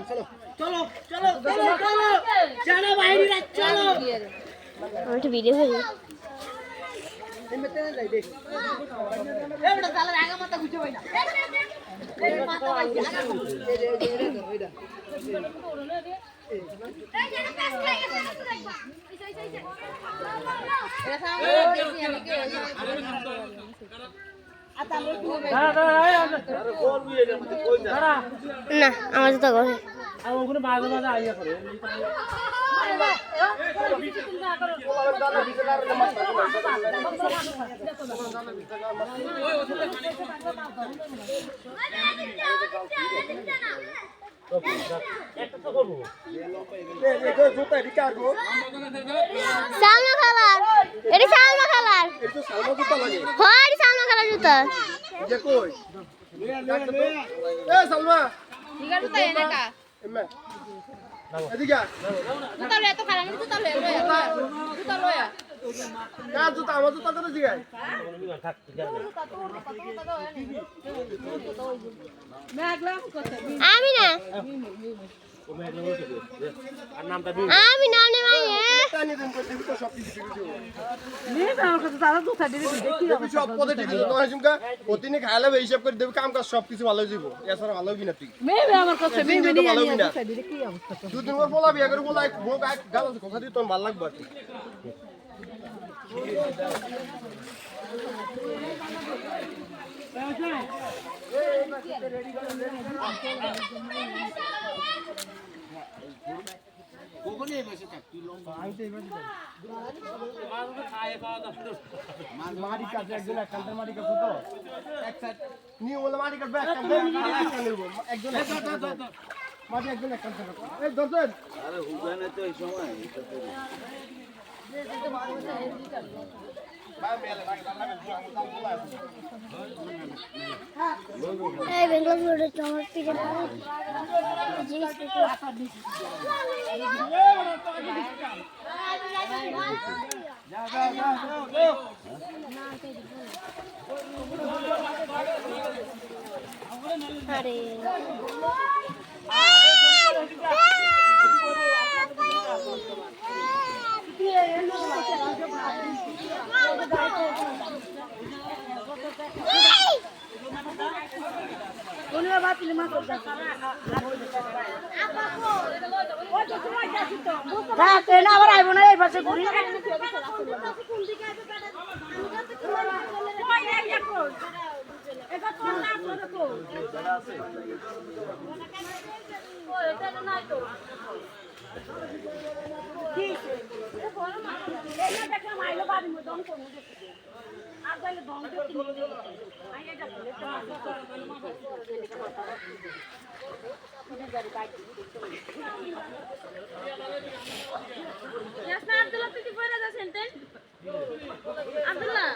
চলো চলো চলো চলো চলো বাইরে চলো আমি একটু ভিডিও করি না আমার তো ঘরে সালমা খালার এটা সালমা খালার হয় এটা সালমা খালার জুতা সালমা জুতা এনে কা এদিকে জুতা লয়ে তো খালা জুতা লয়ে জুতা লয়ে কার জুতা আমার জুতা করে জিগাই আমি না আমি না নে ভাই টানি দেন করে দিবি তো সব কিছু ঠিক হয়ে নিয়ে আমার কাছে তারা জুতা দিবি দেখি যাবে সব পদে ঠিক হয়ে তোমার হিসাব প্রতিদিন খাইলে হিসাব করে দেবে কাম কাজ সব কিছু ভালো হয়ে যাবো এছাড়া ভালো হবে না তুই মেয়ে আমার কাছে মেয়ে নিয়ে নিয়ে জুতা দিবি কি অবস্থা দুদিন পর বলা বিয়া করে বলা ভোগ গাল কথা দিয়ে তোর ভালো লাগবে আর কি মারি কাছে একজন একখানটা মারি কাছে তো এক সাইড নিয়ে বলে মারি কাটবে একখানটা একজন মাটি একজন একখানটা এই দর্শন আরে হুগানে তো এই সময় এই বেঙ্গল রোডে চমক পিঠে আরে কোনবা বাতিল মা করতে রাতে না আবার আইব না এই পাশে ঘুরি এটা কোন না করো এটা আছে ও এটা না তো ঠিক এটা বড় মা এটা দেখলাম আইলো বাড়ি মধ্যে দম করব আর যাইলে দম দিতে আইয়া যাবে এটা ইয়াসনা আব্দুল্লাহ তুই কি কইরা যাচ্ছেন তেন আব্দুল্লাহ